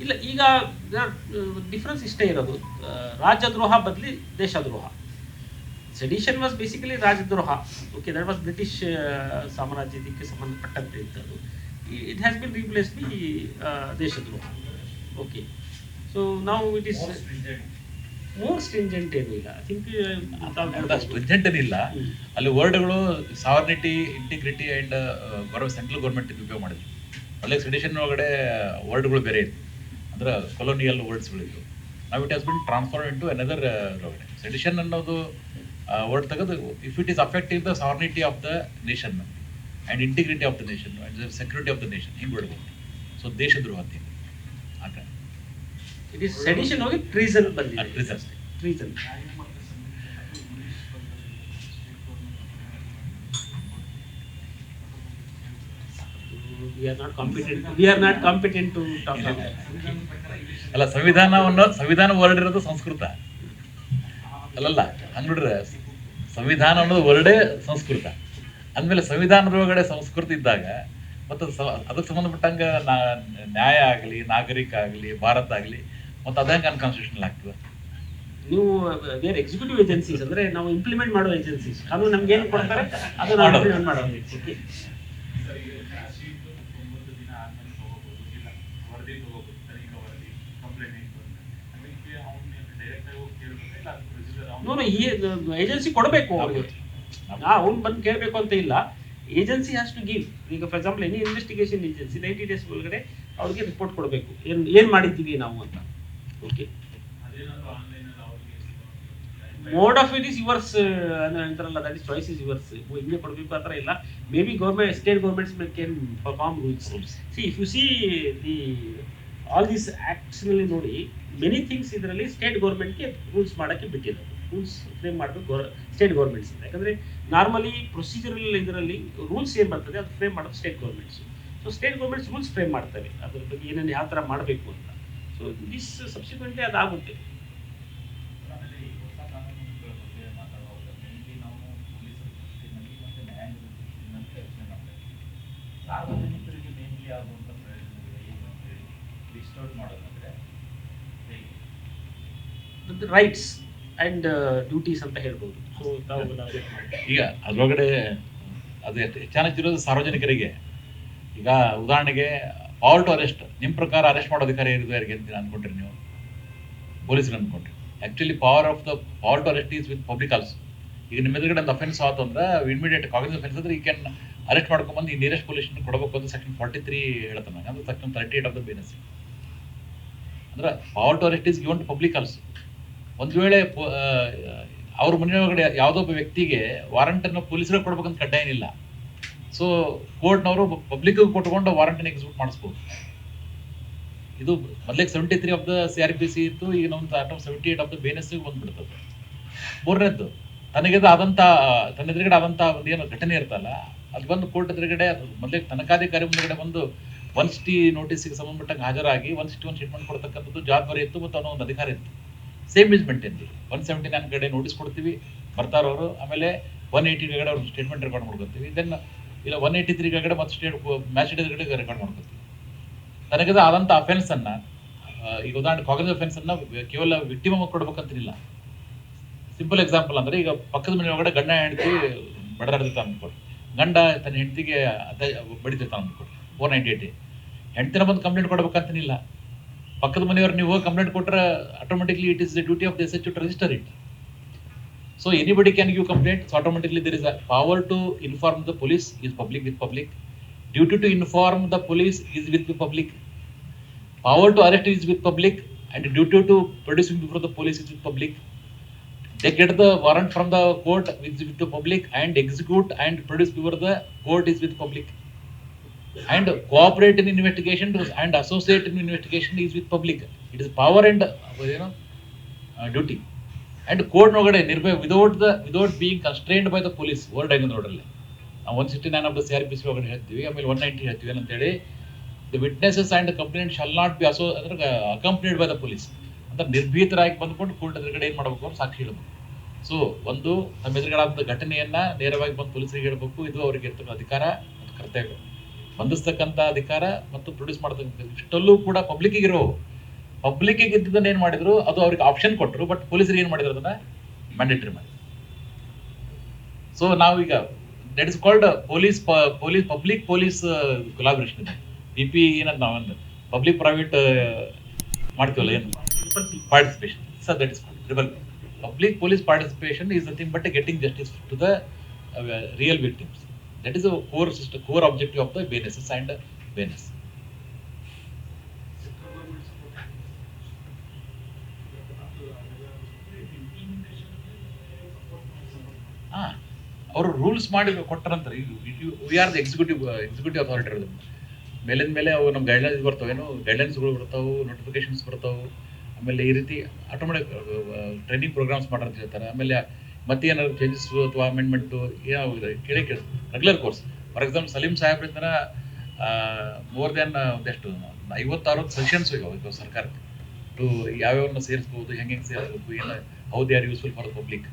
ಇಲ್ಲ, ಈಗ ಡಿಫ್ರೆನ್ಸ್ ಇಷ್ಟೇ ಇರೋದು, ರಾಜದ್ರೋಹ ಬದಲಿ ದೇಶದ್ರೋಹ. ಸೆಡಿಷನ್ ವಾಸ್ ಬೇಸಿಕಲಿ ರಾಜದ್ರೋಹ. ಓಕೆ, ದಟ್ ವಾಸ್ ಬ್ರಿಟಿಷ್ ಸಾಮ್ರಾಜ್ಯಕ್ಕೆ ಸಂಬಂಧಪಟ್ಟಂತೆ ಇದ್ದದ್ದು. It has been replace the ದೇಶದ್ರೋಹ. ಓಕೆ, ಸೊ ನಾವು ಇಟ್ ಈಸ್ ಮೋರ್ ಸ್ಟ್ರಿಂಜೆಂಟ್ ಏನೂ ಇಲ್ಲ. ಐ ಥಿಂಕ್ ಸ್ಟ್ರಿಂಜೆಂಟ್ ಏನಿಲ್ಲ, ಅಲ್ಲಿ ವರ್ಡ್ಗಳು sovereignty, integrity and central government ಉಪಯೋಗ ಮಾಡಿದ್ರು. ಅಲ್ಲೇ ಸೆಡಿಷನ್ ಒಳಗಡೆ ವರ್ಡ್ಗಳು ಬೇರೆ ಇತ್ತು, ಅಂದ್ರೆ ಕೊಲೋನಿಯಲ್ ವರ್ಡ್ಸ್ಗಳಿತ್ತು. ನಾವು it has bin transferred into another ಒಳಗಡೆ. ಸೆಡಿಷನ್ ಅನ್ನೋದು ವರ್ಡ್ ತೆಗೆದು if it is affective the sovereignty of the nation and integrity of the nation and the security of the nation, ಹಿಂಗೆ ಬಿಡ್ಬೋದು. ಸೊ ದೇಶದ್ರೋಹ ಅಂತ ಆ ಕಡೆ ಇಟ್ ಈಸ್ ಸೆಡಿಷನ್ ಹೋಗಿ ಟ್ರೀಸನ್ ಬಂದಿದೆ. ಟ್ರೀಸನ್ we are not competent to talk about that. ಅಲ್ಲ, ಸಂವಿಧಾನ word ಇರೋದು ಸಂಸ್ಕೃತ ಅಲ್ಲಲ್ಲ, ಹಂಗೆ ನೋಡ್ರೆ ಸಂವಿಧಾನ ಅನ್ನೋದು ವರ್ಡೇ ಸಂಸ್ಕೃತ ಅಂದಮೇಲೆ ಸಂವಿಧಾನದೊಳಗಡೆ ಸಂಸ್ಕೃತ ಇದ್ದಾಗ ಮತ್ತು ಅದಕ್ಕೆ ಸಂಬಂಧಪಟ್ಟಂಗೆ ನ್ಯಾಯ ಆಗಲಿ, ನಾಗರಿಕ ಆಗಲಿ, ಭಾರತ ಆಗಲಿ, ಮತ್ತು ಅದಂಗೆ ಅನ್ಕಾನ್ಸ್ಟಿಟ್ಯೂಷನಲ್ ಆಗ್ತದೆ. ನೀವು ಬೇರೆ ಎಕ್ಸಿಕ್ಯೂಟಿವ್ ಏಜೆನ್ಸೀಸ್ ಅಂದರೆ ನಾವು ಇಂಪ್ಲಿಮೆಂಟ್ ಮಾಡೋ ಏಜೆನ್ಸೀಸ್, ಅದು ನಮ್ಗೆ ಏನು ಕೊಡ್ತಾರೆ ಅದು ನಾವು ಇಂಪ್ಲಿಮೆಂಟ್ ಮಾಡೋದು. ಓಕೆ, ಏಜೆನ್ಸಿ ಕೊಡಬೇಕು ಅವ್ರಿಗೆ, ಅವ್ನು ಬಂದು ಕೇಳಬೇಕು ಅಂತ ಇಲ್ಲ. Agency has to give. ಈಗ for example any investigation agency 90 days ಒಳಗಡೆ ಅವ್ರಿಗೆ ರಿಪೋರ್ಟ್ ಕೊಡಬೇಕು, ಏನು ಮಾಡಿದ್ದೀವಿ ನಾವು ಅಂತ. Okay, mode of it is yours ಅಂತಾರಲ್ಲ, that is choice is yours. ಹಿಂಗೆ ಕೊಡಬೇಕು ಆ ಥರ ಇಲ್ಲ. Maybe government, state governments can perform rules. See if you see the all these ಆ್ಯಕ್ಟ್ಸ್ನಲ್ಲಿ ನೋಡಿ, ಮೆನಿ ಥಿಂಗ್ಸ್ ಇದರಲ್ಲಿ ಸ್ಟೇಟ್ ಗೌರ್ಮೆಂಟ್ಗೆ ರೂಲ್ಸ್ ಮಾಡೋಕ್ಕೆ ಬಿಟ್ಟಿದ್ದಾರೆ. ರೂಲ್ಸ್ ಫ್ರೇಮ್ ಮಾಡಬೇಕು ಸ್ಟೇಟ್ ಗೌರ್ಮೆಂಟ್ಸ್. ಯಾಕಂದರೆ ನಾರ್ಮಲಿ ಪ್ರೊಸೀಜರಲ್ ಇದರಲ್ಲಿ ರೂಲ್ಸ್ ಏನು ಬರ್ತದೆ ಅದು ಫ್ರೇಮ್ ಮಾಡೋದು state governments. So state governments rules frame ಮಾಡ್ತವೆ ಅದ್ರ ಬಗ್ಗೆ ಏನೇನು ಯಾವ ಥರ ಮಾಡಬೇಕು ಅಂತ. ಸೊ ದಿಸ್ ಸಬ್ಸಿಕ್ವೆಂಟ್ಲಿ ಅದಾಗುತ್ತೆ. ಸಾರ್ವಜನಿಕರಿಗೆ ಮೇನ್ಲಿ ಆಗುವಂಥ ಪ್ರಯೋಜನಗಳು ಏನು ಅಂತೇಳಿ ಡಿಸ್ಟೋರ್ಟ್ ಮಾಡೋದಂದರೆ ರೈಟ್ಸ್ ಆ್ಯಂಡ್ ಡ್ಯೂಟೀಸ್ ಅಂತ ಹೇಳ್ಬೋದು. ಸೊ ಈಗ ಅದರೊಳಗಡೆ ಅದು ಹೆಚ್ಚಾನಿರೋದು ಸಾರ್ವಜನಿಕರಿಗೆ. ಈಗ ಉದಾಹರಣೆಗೆ ಪವರ್ ಟು ಅರೆಸ್ಟ್, ನಿಮ್ಮ ಪ್ರಕಾರ ಅರೆಸ್ಟ್ ಮಾಡೋ ಅಧಿಕಾರ ಇರೋದು ಯಾರಿಗೆ ಅಂತ ಅಂದ್ಕೊಂಡ್ರಿ ನೀವು? ಪೊಲೀಸರು ಅಂದ್ಕೊಂಡ್ರಿ. Actually power to arrest is with public also. ಈಗ ನಿಮ್ಮ ಎದುರುಗಡೆ ಒಂದು ಅಫೆನ್ಸ್ ಆಯ್ತು ಅಂದ್ರೆ ಇಮಿಡಿಯೇಟ್ ಕಾಗ್ನಿಸ್ ಅಫೆನ್ಸ್ ಅಂದ್ರೆ ಈ ಕ್ಯಾನ್ ಅರೆಸ್ಟ್ ಮಾಡ್ಕೊಂಡ್ಬಂದು ಈ ನಿಯರೆಸ್ಟ್ ಪೊಲೀಸ್ ಕೊಡಬೇಕು ಅಂತ ಸೆಕ್ಷನ್ 43 ಹೇಳ್ತಾನೆ. ಅಂದ್ರೆ ಸೆಕ್ಷನ್ 38 ಆಫ್ ದ ಬೇನಸ್. ಅಂದ್ರೆ power to arrest is given to public also. ಒಂದು ವೇಳೆ ಅವ್ರ ಮನೆಯೊಳಗಡೆ ಯಾವುದೋ ಒಬ್ಬ ವ್ಯಕ್ತಿಗೆ ವಾರಂಟನ್ನು ಪೊಲೀಸರಿಗೆ ಕೊಡ್ಬೇಕಂತ ಕಡ್ಡಾಯ ಏನಿಲ್ಲ. ಸೊ ಕೋರ್ಟ್ನವರು ಪಬ್ಲಿಕ್ಗೆ ಕೊಟ್ಕೊಂಡು ವಾರಂಟನ್ನು ಎಕ್ಸಿಕ್ಯೂಟ್ ಮಾಡಿಸ್ಬೋದು. ಇದು ಮೊದಲಿಗೆ 73 ಆಫ್ ದ CRPC ಇತ್ತು, ಈಗ ನಮ್ದು ಆರ್ಟಿಕಲ್ 78 ಆಫ್ ದ ಬೇನಸ್ಸಿಗೆ ಬಂದ್ಬಿಡ್ತದೆ. ಮೂರನೇದ್ದು, ತನ್ನ ಎದುರುಗಡೆ ಆದಂಥ ಒಂದು ಏನು ಘಟನೆ ಇರ್ತಲ್ಲ, ಅದು ಬಂದು ಕೋರ್ಟ್ ಎದುರುಗಡೆ ಮೊದಲಿಗೆ ತನಿಖಾಧಿಕಾರಿ ಮುಂದುಗಡೆ ಬಂದು 160 ನೋಟಿಸ್ಗೆ ಸಂಬಂಧಪಟ್ಟಂಗೆ ಹಾಜರಾಗಿ 161 ಸ್ಟೇಟ್ಮೆಂಟ್ ಕೊಡ್ತಕ್ಕಂಥದ್ದು ಜವಾಬ್ದಾರಿ ಇತ್ತು ಮತ್ತು ಅನ್ನೋ ಒಂದು ಅಧಿಕಾರ ಇತ್ತು. Same is maintain. 179 ಕಡೆ ನೋಟಿಸ್ ಕೊಡ್ತೀವಿ, ಬರ್ತಾರವರು. ಆಮೇಲೆ 180 ಕಡೆ ಅವ್ರು ಸ್ಟೇಟ್ಮೆಂಟ್ ರೆಕಾರ್ಡ್ ಮಾಡ್ಕೊತೀವಿ. ದೆನ್ ಇಲ್ಲ 183 ಕಡೆ ಮತ್ತು ಮ್ಯಾಜಿಸ್ಟ್ರೇಟ್ ಎದುರುಗಡೆ ರೆಕಾರ್ಡ್ ಮಾಡ್ಕೊತೀವಿ. ತನಗದ ಆದಂಥ ಅಫೆನ್ಸನ್ನು, ಈಗ ಉದಾಹರಣೆ ಕಾಗ್ನಿಸ್ ಅಫೆನ್ಸನ್ನು ಕೇವಲ ವಿಕ್ಟಿಮ್ ಕೊಡ್ಬೇಕಂತಿಲ್ಲ. ಸಿಂಪಲ್ ಎಕ್ಸಾಂಪಲ್ ಅಂದರೆ, ಈಗ ಪಕ್ಕದ ಮನೆ ಒಳಗಡೆ ಗಂಡ ಹೆಂಡತಿ ಬಡದಾಡ್ತಿರ್ತಾನೆ ಅಂದ್ಕೊಡ್ರಿ, ಗಂಡ ತನ್ನ ಹೆಂಡತಿಗೆ ಬಡಿತಿರ್ತಾನೆ ಅಂದ್ಕೊಡ್ರಿ, 498. ಹೆಂಡತಿನ ಬಂದು ಕಂಪ್ಲೇಂಟ್ ಕೊಡ್ಬೇಕಂತನಿಲ್ಲ. ಪಕ್ಕದ ಮನೆಯವ್ರು ನೀವು ಹೋಗಿ ಕಂಪ್ಲೇಂಟ್ ಕೊಟ್ಟರೆ automatically it is the duty of the SHO to register it. So anybody can give complaint. So automatically there is a power to inform the police is public with public. Duty to inform the police is with the public. Power to arrest is with public, and duty to produce before the police is with public. They get the warrant from the court with the public, and execute and produce before the court is with public. And cooperate in investigation and associate in investigation is with public. It is power and duty. And court nogade nearby without being constrained by the police. Word ಆಗಿ ನೋಡ್ರಲ್ಲ, ನಾವು 169 of the CRPC ಒಳಗಡೆ ಹೇಳ್ತೀವಿ, ಆಮೇಲೆ 190 ಹೇಳ್ತೀವಿ. ಏನಂತೇಳಿ, the witnesses and the complainant shall not be accompanied by the police. ಅಂತ ನಿರ್ಭೀತರಾಗಿ ಬಂದ್ಕೊಂಡು court ಎದುರುಗಡೆ ಏನು ಮಾಡಬೇಕು ಅವ್ರು ಸಾಕ್ಷಿ ಹೇಳಬೇಕು. ಸೊ ಒಂದು ನಮ್ಮ ಎದುರುಗಡೆ ಘಟನೆಯನ್ನ ನೇರವಾಗಿ ಬಂದು ಪೊಲೀಸರಿಗೆ ಹೇಳಬೇಕು. ಇದು ಅವರಿಗೆ ಇರ್ತಕ್ಕಂಥ ಅಧಿಕಾರ ಮತ್ತು ಕರ್ತವ್ಯ. ಬಂಧಿಸ್ತಕ್ಕಂಥ ಅಧಿಕಾರ ಮತ್ತು ಪ್ರೊಡ್ಯೂಸ್ ಮಾಡತಕ್ಕಂಥ ಇಷ್ಟಲ್ಲೂ ಕೂಡ ಪಬ್ಲಿಕ್ಕಿಗಿರೋ ಪಬ್ಲಿಕ್ ಇದ್ದದನ್ನ ಏನ್ ಮಾಡಿದ್ರು, ಅದು ಅವ್ರಿಗೆ ಆಪ್ಷನ್ ಕೊಟ್ಟರು, ಬಟ್ ಪೊಲೀಸರಿಗೆ ಏನ್ ಮಾಡಿದ್ರು ಅದನ್ನ ಮ್ಯಾಂಡೇಟರಿ ಮಾಡಿದ್ರು. ಸೊ ನಾವೀಗ that is called public police collaboration ಇದೆ. PP ಏನಂತ ನಾವೊಂದು ಪಬ್ಲಿಕ್ ಪ್ರೈವೇಟ್ ಮಾಡ್ತೀವಲ್ಲ, ಏನು participation, sir that is called triple public police participation is nothing but getting justice to the real victims. That is a core objective of the BNSS and BNS. ಅವರು rules ಮಾಡಿ ಕೊಟ್ಟರಂತಾರೆ. We are the executive authority ಇರೋದು. ಮೇಲಿಂದ ಮೇಲೆ ಅವು ನಮ್ಮ guidelines ಬರ್ತಾವೇನು, ಗೈಡ್ಲೈನ್ಸ್ಗಳು ಬರ್ತಾವೆ, notifications ಬರ್ತಾವೆ. ಆಮೇಲೆ ಈ ರೀತಿ ಆಟೋಮೆಟಿಕ್ ಟ್ರೈನಿಂಗ್ ಪ್ರೋಗ್ರಾಮ್ಸ್ ಮಾಡೋಂತ ಹೇಳ್ತಾರೆ. ಆಮೇಲೆ ಮತ್ತೆ ಏನಾದ್ರು ಚೇಂಜಸ್ ಅಥವಾ ಅಮೆಂಡ್ಮೆಂಟು ಏನಾಗಿದೆ ಕೇಳಿ regular course. For example Salim ಸಾಹೇಬ್ರಿಂದ ಮೋರ್ ದೆನ್ ಒಂದೆಷ್ಟು 56 ಸೆಷನ್ಸ್ ಹೋಗ್ಯಾವ ಸರ್ಕಾರಕ್ಕೆ ಟು ಯಾವ್ಯಾವನ್ನ ಸೇರಿಸ್ಬೋದು, ಹೆಂಗೆ ಸೇರಿಸ್ಬೇಕು, ಏನು how they are useful for the public.